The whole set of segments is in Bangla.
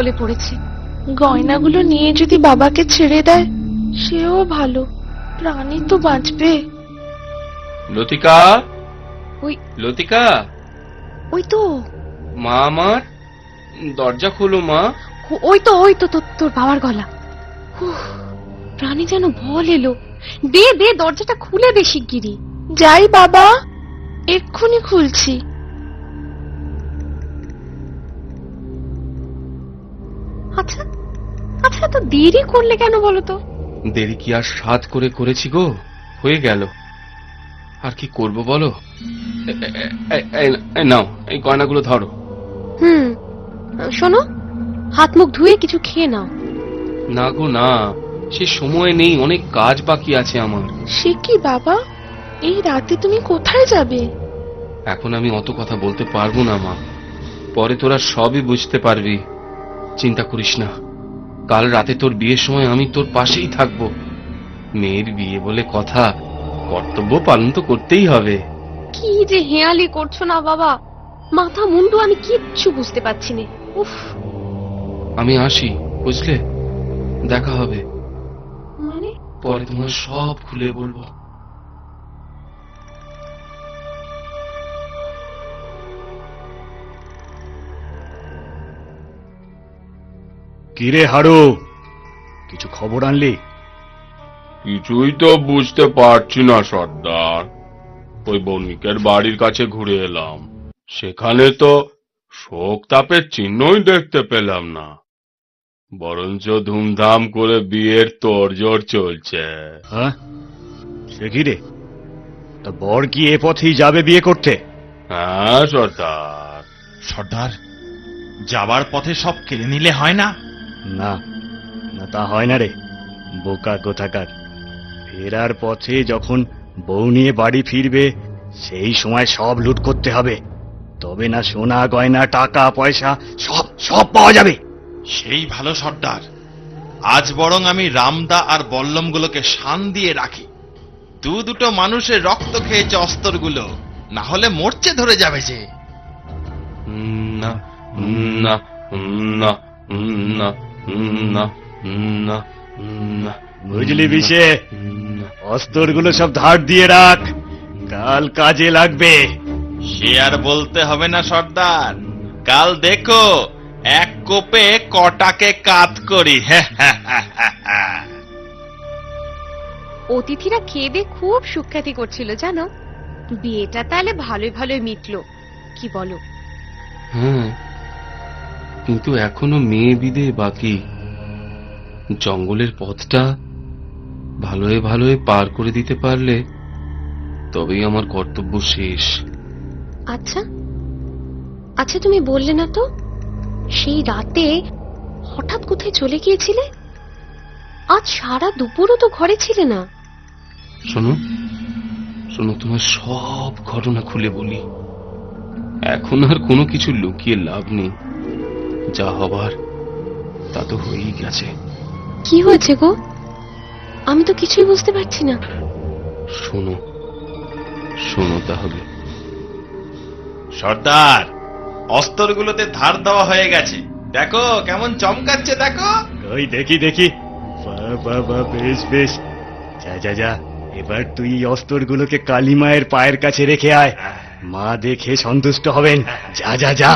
বলে পড়েছি। গয়নাগুলো নিয়ে যদি বাবাকে ছেড়ে দেয় সেও ভালো, প্রাণী তো বাঁচবে। লতিকা, ওই লতিকা, ওই তো মা আমার, দরজা খোলো মা। ওই তো তোর বাবার গলা। প্রাণী যেন বল এলো। দে দে, দরজাটা খুলে দে শিগগিরি। যাই বাবা, এক্ষুনি খুলছি। আচ্ছা আচ্ছা, তো দেরি করলে কেন বলো তো? দেরি কি আর সাধ করে করেছি গো, হয়ে গেল। আর কি করব বলো। নাও এই গয়নাগুলো ধরো। শোনো, হাত মুখ ধুয়ে কিছু খেয়ে নাও। না গো না, সে সময় নেই, অনেক কাজ বাকি আছে আমার। সে কি বাবা, এই রাতে তুমি কোথায় যাবে? এখন আমি অত কথা বলতে পারবো না মা, পরে তোরা সবই বুঝতে পারবি। চিন্তা করিস না, কাল রাতে তোর বিয়ের সময় আমি তোর পাশেই থাকবো। মেয়ের বিয়ে বলে কথা, কর্তব্য পালন তো করতেই হবে। কি যে হেয়ালি করছো না বাবা, মাথা মুন্ডু আমি কিচ্ছু বুঝতে পারছি না। উফ, আমি আসি, বুঝলে, দেখা হবে। মানে পরে তোমার সব খুলে বলবো। কিরে হারু, কিছু খবর আনলি? কিছুই তো বুঝতে পারছি না সর্দার। ওই বণিকের বাড়ির কাছে ঘুরে এলাম, সেখানে তো শোক তাপের চিহ্নই দেখতে পেলাম না, বরঞ্চ ধুমধাম করে বিয়ের তোড়জোড় চলছে। হ্যাঁ, সে কি রে, তা বর কি এ পথেই যাবে বিয়ে করতে? হ্যাঁ সর্দার। সর্দার, যাবার পথে সব কেড়ে নিলে হয় না? না না, তা হয় না রে, বোকা কোথাকার। ফেরার পথে যখন বউ নিয়ে বাড়ি ফিরবে সেই সময় সব লুট করতে হবে, তবে না সোনা গয়না টাকা পয়সা সব সব পাওয়া যাবে। সেই ভালো সর্দার, আজ বরং আমি রামদা আর বল্লমগুলোকে শান দিয়ে রাখি। দুটো মানুষের রক্ত খেয়েছে অস্তরগুলো, না হলে মরচে ধরে যাবে যে। না না না না না না না, বুঝলি বিষে, অস্তরগুলো সব ধার দিয়ে রাখ, কাল কাজে লাগবে। সে আর বলতে হবে না সর্দার, কাল দেখো এক কোপে কটাকে কাত করি। অতিথিরা খেয়ে দিয়ে খুব সুখ্যাতি করছিল জানো। বিয়েটা তাহলে ভালোই ভালোই মিটলো, কি বলো? হ্যাঁ, কিন্তু এখনো মেয়ে বিদে বাকি। জঙ্গলের পথটা ভালোয় ভালোয় পার করে দিতে পারলে তবেই আমার কর্তব্য শেষ। আচ্ছা আচ্ছা, তুমি বললে না তো সেই রাতে হঠাৎ কোথায় চলে গিয়েছিলে? আজ সারা দুপুরও তো ঘরে ছিলে না। শোনো শোনো, তোমার সব ঘটনা খুলে বলি। এখন আর কোনো কিছু লুকিয়ে লাভ নেই, যা হবার তা তো হয়েই গেছে। কি হয়েছে গো? আমি তো কিছুই বুঝতে পারছি না। শোনো শোনো তাহলে। সর্দার, অস্তরগুলোতে ধার দেওয়া হয়ে গেছে, দেখো কেমন চমকাচ্ছে, দেখো। ওই দেখি দেখি, বাবা বেশ বেশ, যা যা যা, এবার তুই অস্তরগুলোকে কালী মায়ের পায়ের কাছে রেখে আয়, মা দেখে সন্তুষ্ট হবেন। যা যা যা।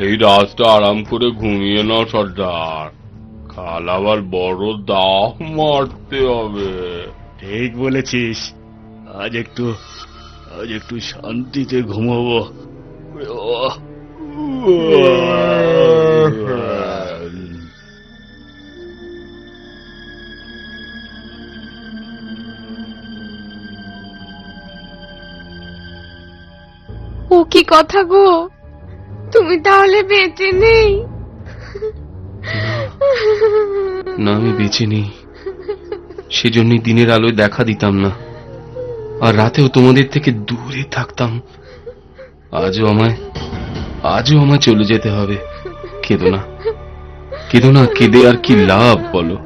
এই রাতটা আরাম করে ঘুমিয়ে নাও সর্দার, কাল আবার বড় দাহ মারতে হবে। ঠিক বলেছিস, আজ একটু শান্তিতে ঘুমোবো। ও কি কথা গো, তুমি তাহলে বেঁচে নেই? না, আমি বেঁচে নেই, সেজন্যই দিনের আলোয় দেখা দিতাম না, আর রাতেও তোমাদের থেকে দূরে থাকতাম। আজও আমায় চলে যেতে হবে। কেঁদো না, কেঁদো না, কেঁদে আর কি লাভ বলো?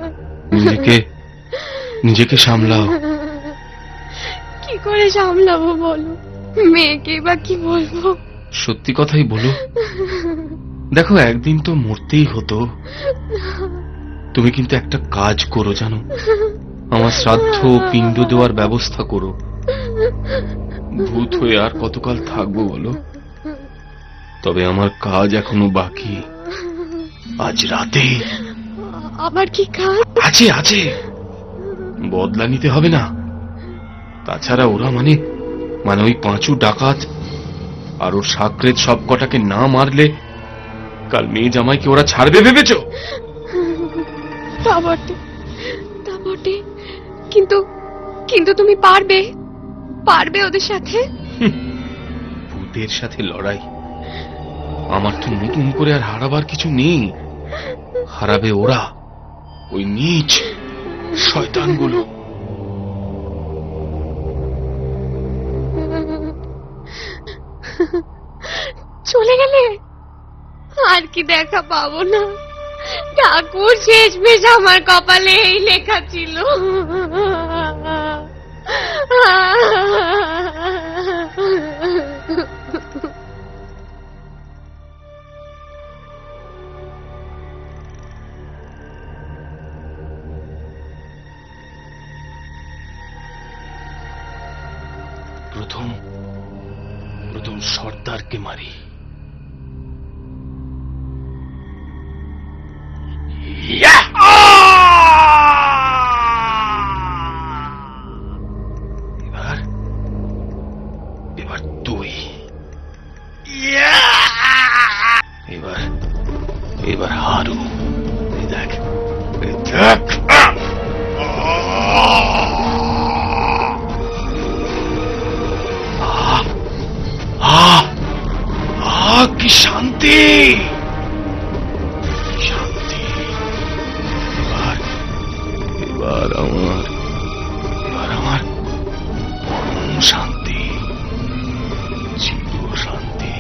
নিজেকে সামলাও। কি করে সামলাবো বলো? মেয়েকে বা কি বলবো? সত্যি কথাই বলো। দেখো, একদিন তো মরতেই হতো। তুমি কিন্তু একটা কাজ করো জানো, আমার শ্রাদ্ধ পিণ্ড দেওয়ার ব্যবস্থা করো। ভূত হয়ে আর কতকাল থাকবো বলো? তবে আমার কাজ এখনো বাকি। আজ রাতে আবার কি কাজ? আছে আছে, বদলা নিতে হবে না? তাছাড়া ওরা মানে ওই পাঁচু ডাকাত আর ওর সাকরেত সব কটাকে না মারলে কাল মেয়ে জামাইকে ওরা ছাড়বে ভেবেছো? তা বটে, তা বটে, কিন্তু কিন্তু তুমি পারবে? পারবে ওদের সাথে? ভূতের সাথে লড়াই? আমার তো নতুন করে আর হারাবার কিছু নেই। হারাবে ওরা, ওই নীচ শয়তানগুলো। চলে গেলে আর কি দেখা পাবো না? ঠাকুর, শেষমেশ আমার কপালে এই লেখা ছিল। প্রথম সর্দারকে মারি। এবার এবার তুই। এবার এবার হারু। এই দেখ, এই দেখ। কি শান্তি, শান্তি। এবার আমার পরম শান্তি, চির শান্তি।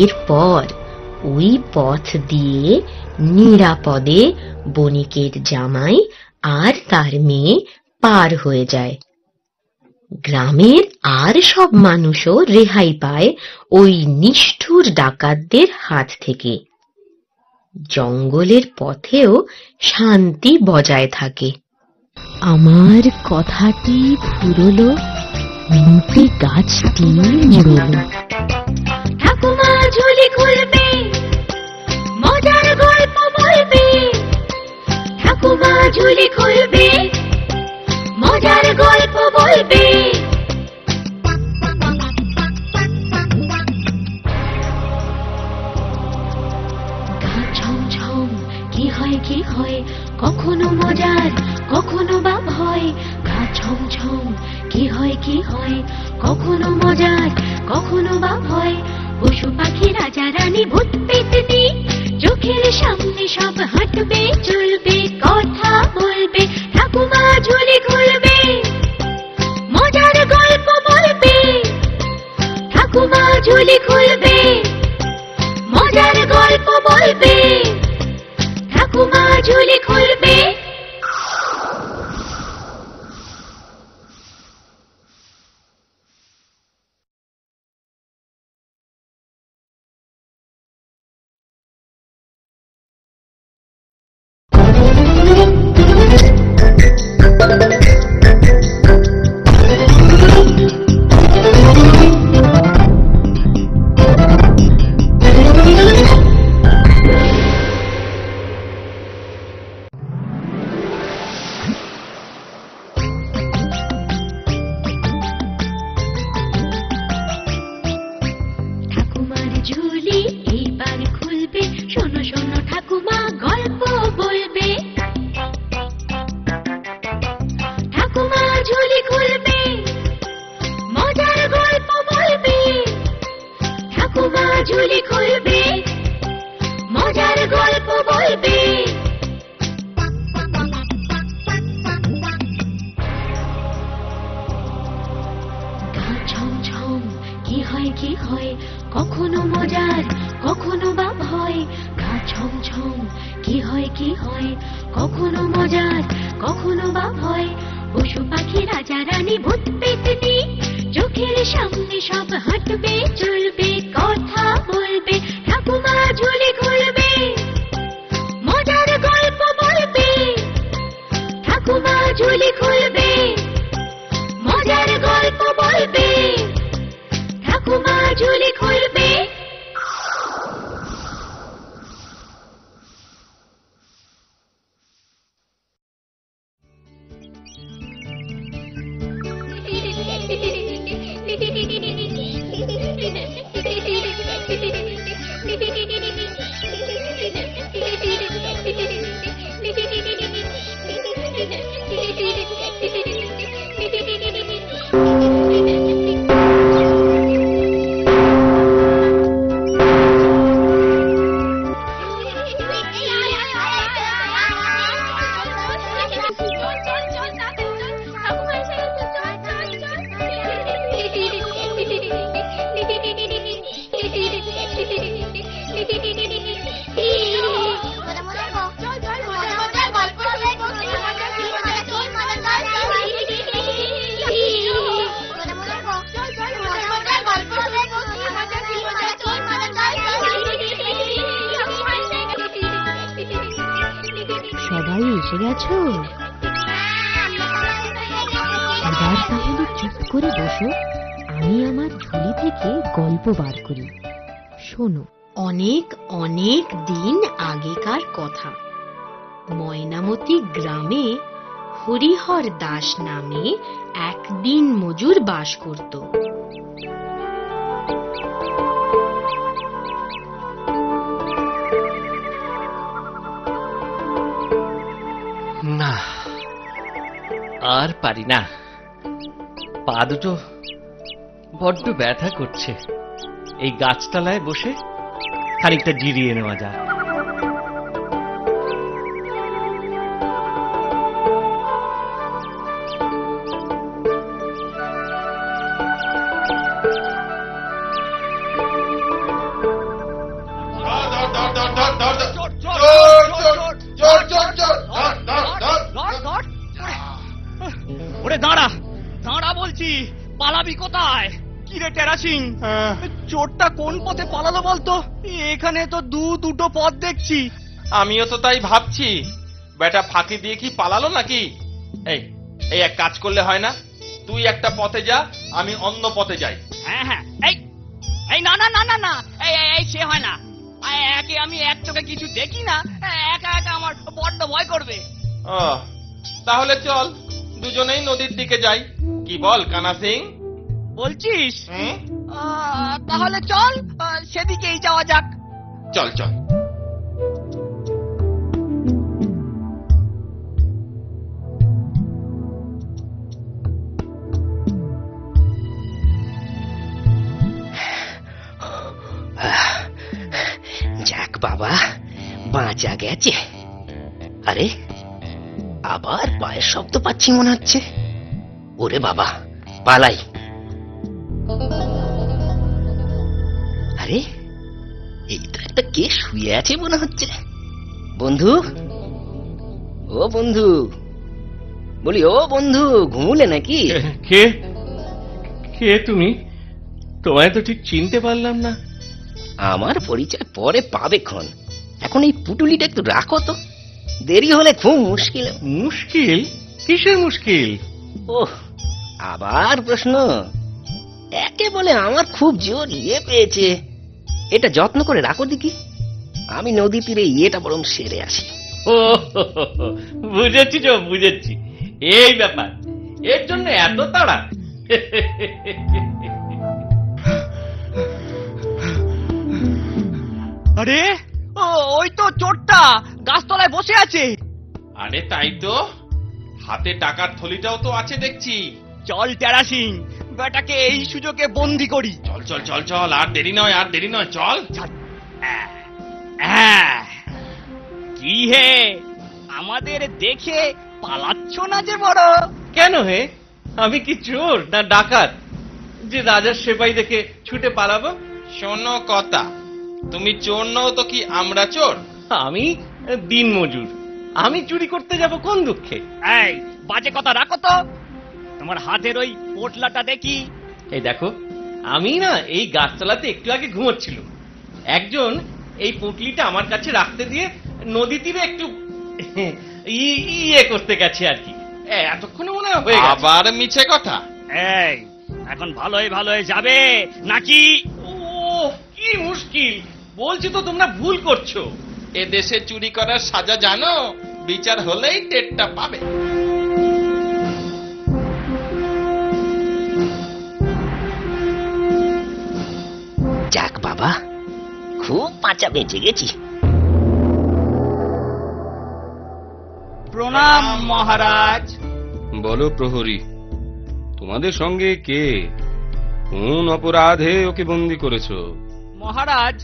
এরপর ওই পথ দিয়ে নিরাপদে বণিকের জামাই আর তার মেয়ে পার হয়ে যায়। গ্রামের আর সব মানুষও রেহাই পায় ওই নিষ্ঠুর ডাকাতদের হাত থেকে। জঙ্গলের পথেও শান্তি বজায় থাকে। আমার কথাটি ফুরলো, নিমতি গাছটি মুড়লো। ঠাকুমা ঝুলি খুলবে, মজার গল্প বলবে। ঠাকুমা ঝুলি খুলবে, মজার গল্প বলবে। গা ছমছম, কি হয় কি হয়, কখনো মজার কখনো বা ভয়। গা ছমছম, কি হয় কি হয়, কখনো মজার কখনো বা ভয়। পশু পাখি রাজা রানী ভূত পেতনি চোখের সামনে সব হাঁটবে চলবে, কথা বলবে। ঠাকুমা ঝুলি খুলবে, মজার গল্প বলবে। ঠাকুমা ঝুলি খুলবে, মজার গল্প বলবে। ঠাকুমা ঝুলি খুলবে। ঝুলি খুলবে, মজার গল্প বলবে। কি হয় কি হয়, কখনো মজার কখনো বা ভয়, গা ছমছম কি হয় কি হয়, কখনো মজার কখনো বা ভয়, পশু পাখি রাজা রানী ভূত পেতনি চোখের সামনে সব হাঁটবে চলবে কথা বলবে, ঠাকুমা ঝুলি খুলবে মজার গল্প বলবে, ঠাকুমা ঝুলি খুলবে মজার গল্প বলবে, ঠাকুমা ঝুলি খুলবে। সবাই এসে গেছো? এবার তাহলে চুপ করে বসো, আমি আমার ঝুলি থেকে গল্প বার করি। শোনো, অনেক অনেক দিন আগেকার কথা। ময়নামতি গ্রামে হরিহর দাস নামে এক দিন মজুর বাস করত। না, আর পারি না, পা দুটো বড্ড ব্যথা করছে। এই গাছতলায় বসে খানিকটা জিরিয়ে নেওয়া যাক। ওরে দাঁড়া দাঁড়া বলছি, পালাবি কোথায়? কি রে টেরাসিং, চোরটা কোন পথে পালালো বলতো? এখানে তো দুটো পথ দেখছি। আমিও তো তাই ভাবছি, বেটা ফাঁকি দিয়ে কি পালালো নাকি? এই এই এক কাজ করলে হয় না, তুই একটা পথে যা, আমি অন্য পথে যাই। হ্যাঁ হ্যাঁ, এই এই না না না না না, এই এই সে হয় না। একে আমি এক চোখে কিছু দেখি না, একা একা আমার বড্ড ভয় করবে। ও তাহলে চল দুজনেই নদীর দিকে যাই, কি বল কানা সিং? বলছিস? তাহলে চল সেদিকেই যাওয়া যাক। চল চল। যাক বাবা, বাঁচা গেছে। আরে আবার পায়ের শব্দ পাচ্ছি মনে হচ্ছে। ওরে বাবা, পালাই। আরে এই তো একটা কে শুয়ে আছে মনে হচ্ছে। বন্ধু, ও বন্ধু, বলি ও বন্ধু, ঘুমুলে নাকি? কে কে তুমি? তোমায় তো ঠিক চিনতে পারলাম না। আমার পরিচয় পরে পাবে ক্ষণ, এখন এই পুটুলিটা একটু রাখো তো, দেরি হলে খুব মুশকিল। মুশকিল? কিসের মুশকিল? ওহ, আবার প্রশ্ন? একে বলে আমার খুব জোর ইয়ে পেয়েছে, এটা যত্ন করে রাখো দেখি, আমি নদী তীরে ইয়েটা বরং সেরে আসি। ও বুঝেছি তো, বুঝেছি, এই ব্যাপার, এর জন্য এত তাড়া। আরে ওই তো চোরটা গাছতলায় বসে আছে। আরে তাই তো, হাতে টাকার থলিটাও তো আছে দেখছি। চল টেরাসিং, বেটাকে এই সুযোগে বন্দি করি। চল চল চল চল, আর দেরি নয়, আর দেরি নয়, চল। কি হে, আমাদের দেখে পালাচ্ছ না যে বড়? কেন হে, আমি কি চোর না ডাকাত? যে রাজার সেপাই দেখে ছুটে পালাবো? শোনো কথা, তুমি চোর নও তো কি আমরা চোর? আমি দিন মজুর, আমি চুরি করতে যাব কোন দুঃখে? এই বাজে কথা রাখো তো, তোমার হাতের ওই পোটলাটা দেখি। এই দেখো, আমি না এই গাছতলাতে একটু আগে ঘুমোচ্ছিল, একজন এই পুঁটলিটা আমার কাছে রাখতে দিয়ে নদী তীরে একটু ইয়ে করতে গেছে আর কি। এতক্ষণে মনে হয় হয়ে গেছে। আবার মিছে কথা। এই এখন ভালোই ভালোই যাবে নাকি? ও কি মুশকিল, বলছি তো তোমরা ভুল করছো। এ দেশে চুরি করার সাজা জানো, বিচার হলেই টেরটা পাবে। যাক বাবা, খুব বাঁচা বেঁচে গেছি। প্রণাম মহারাজ। বলো প্রহরী, তোমাদের সঙ্গে কে? কোন অপরাধে ওকে বন্দি করেছো? মহারাজ,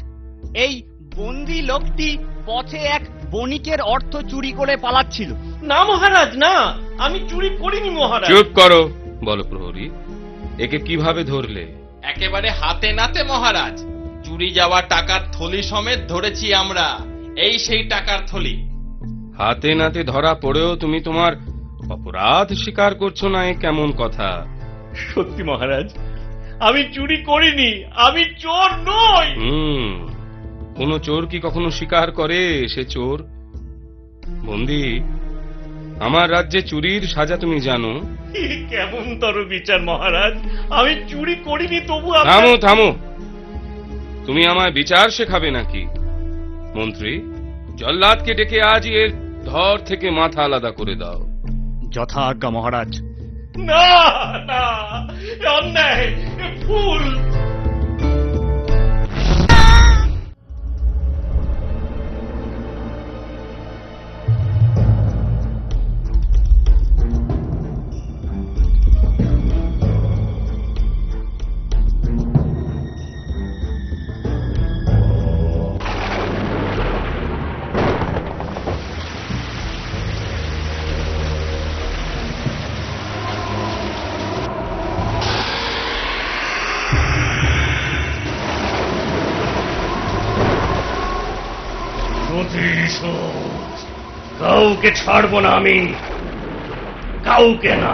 এই বন্দি লোকটি পথে এক বণিকের অর্থ চুরি করে পালাচ্ছিল। না মহারাজ, না, আমি চুরি করিনি মহারাজ। চুপ করো। বলো প্রহরী, একে কিভাবে ধরলে? একেবারে হাতে নাতে মহারাজ, চুরি যাওয়া টাকার থলি সমেত ধরেছি আমরা। এই সেই টাকার থলি। হাতে নাতে ধরা পড়েও তুমি তোমার অপরাধ স্বীকার করছো না, এ কেমন কথা? সত্যি মহারাজ, আমি চুরি করিনি, আমি চোর নই। কোন চোর কি কখনো স্বীকার করে সে চোর? বন্দি, আমার রাজ্যে চুরির সাজা তুমি জানো? কেমন তর বিচার মহারাজ, আমি চুরি করিনি তবু থামো থামো, তুমি আমায় বিচার শেখাবে নাকি? মন্ত্রী, জল্লাদকে ডেকে আজ এর ধর থেকে মাথা আলাদা করে দাও। যথা আজ্ঞা মহারাজ। না না, অন্যায়, ভুল। কাউকে ছাড়বো না আমি, কাউকে না।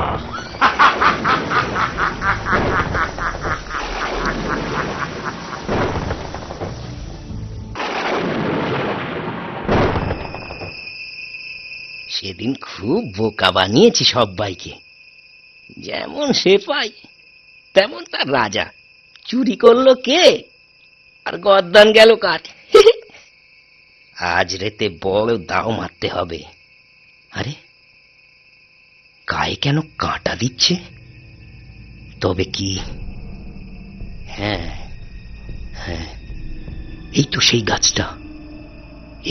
সেদিন খুব বোকা বানিয়েছি সবাইকে। যেমন সেপাই তেমন তার রাজা। চুরি করলো কে আর গদ্দান গেল কাঠ। আজ রাতে বড় দাও মারতে হবে। আরে গায়ে কেন কাঁটা দিচ্ছে? তবে কি? হ্যাঁ হ্যাঁ, এই তো সেই গাছটা।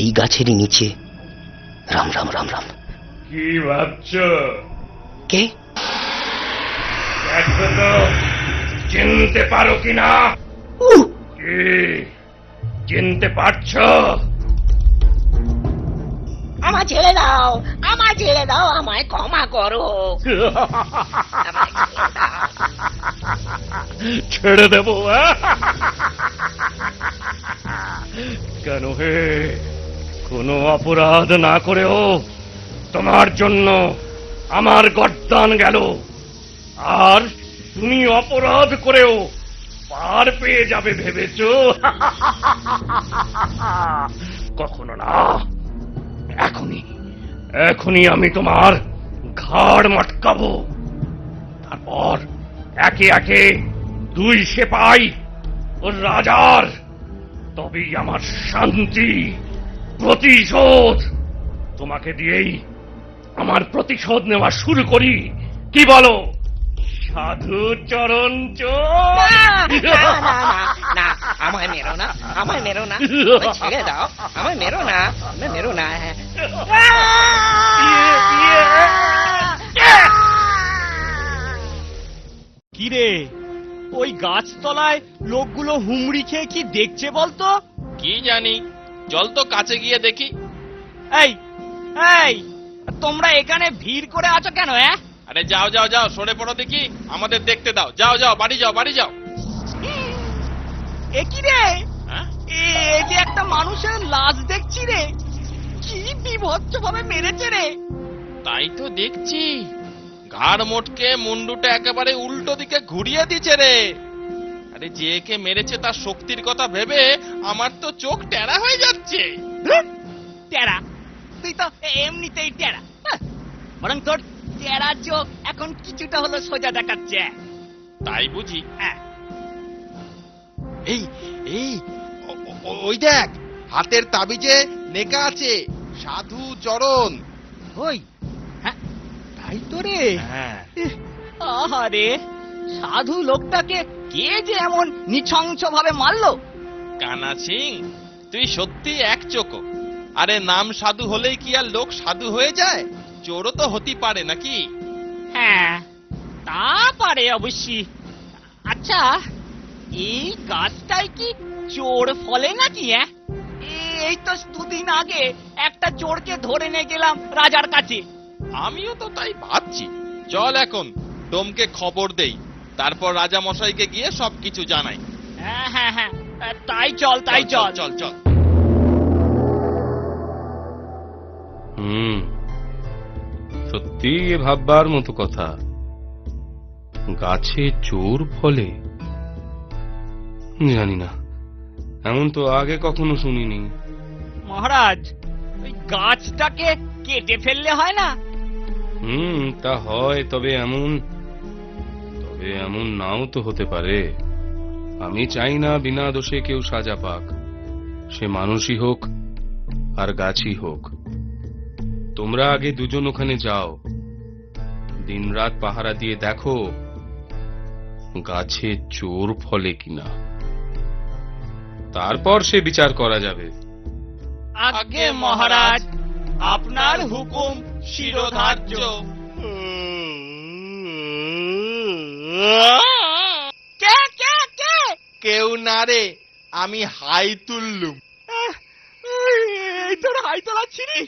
এই গাছেরই নিচে। রাম রাম রাম রাম। কি ভাবছ? কে? দেখো তো চিনতে পারো কিনা? কি চিনতে পারছো? আমায় ছেড়ে দাও, আমায় ছেড়ে দাও, আমায় ক্ষমা করো। ছেড়ে দেবো? কেন হে? কোনো অপরাধ না করেও তোমার জন্য আমার গর্দান গেল, আর তুমি অপরাধ করেও পার পেয়ে যাবে ভেবেছ? কখনো না। এখনই আমি তোমার ঘাড় মটকাবো। তারপর একে একে দুই সেপাই ও রাজার, তবেই আমার শান্তি। প্রতিশোধ তোমাকে দিয়েই আমার প্রতিশোধ নেওয়া শুরু করি। কি বলো সাধু চরণ চোর? না, আমায় মেরো না, আমায় মেরো না, ছেড়ে দাও, আমায় মেরো না, মেরো না। কিরে, ওই গাছতলায় লোকগুলো হুমড়ি খেয়ে কি দেখছে বলতো? কি জানি, চল তো কাছে গিয়ে দেখি। এই এই, তোমরা এখানে ভিড় করে আছো কেন? আরে যাও যাও যাও, সরে পড়ো দেখি, আমাদের দেখতে দাও। যাও যাও, বাড়ি যাও, বাড়ি যাও। এ কি রে? হ্যাঁ? এই যে একটা মানুষের লাশ দেখছি রে, কি বিভৎস ভাবে মেরেছে রে। তাই তো দেখছি, ঘাড় মোটকে মুন্ডুটা একেবারে উল্টো দিকে ঘুরিয়ে দিচ্ছে রে। আরে যে কে মেরেছে তার শক্তির কথা ভেবে আমার তো চোখ টেরা হয়ে যাচ্ছে। টেরা? তুই তো এমনিতেই টেরা। বরং তোর টেরা চোখ এখন কিছুটা হলো সোজা দেখাচ্ছে। তাই বুঝি? হ্যাঁ। এই এই ওই দেখ, হাতের তাবিজে লেখা আছে সাধু চরণ। ওই, হ্যাঁ তাই তো রে। হ্যাঁ। আহারে, সাধু লোকটাকে কে যে এমন নৃশংস ভাবে মারলো? কানা সিং, তুই সত্যি এক চোখো। আরে নাম সাধু হলেই কি আর লোক সাধু হয়ে যায়? চোরও তো হতে পারে নাকি? হ্যাঁ, তা পারে অবশ্যই। আচ্ছা, এই গাছটায় কি চোর ফলে নাকি? হ্যাঁ, এই তো দুদিন আগে একটা চোরকে ধরে নিয়ে গেলাম রাজার কাছে। আমিও তো তাই ভাবছি। চল এখন ডোমকে খবর দেই, তারপর রাজা মশাইকে গিয়ে সবকিছু জানাই। হ্যাঁ হ্যাঁ হ্যাঁ, তাই চল, তাই চল। চল চল। সত্যি এ ভাববার মতো কথা। গাছে চোর ফলে? জানি না, এমন তো আগে কখনো শুনিনি। মহারাজ, ওই গাছটাকে কেটে ফেললে হয় না? তা হয়, তবে এমন নাও তো হতে পারে। আমি চাই না বিনা দোষে কেউ সাজা পাক, সে মানুষই হোক আর গাছই হোক। তোমরা আগে দুজন ওখানে যাও, দিনরাত পাহারা দিয়ে দেখো গাছে চোর ফলে কিনা, তারপর সে বিচার করা যাবে। আগে মহারাজ, আপনার হুকুম শিরোধার্য। কে কে কে? কেউ না রে, আমি হাই তুললুম। এই তোর হাই তোলা ছিরি।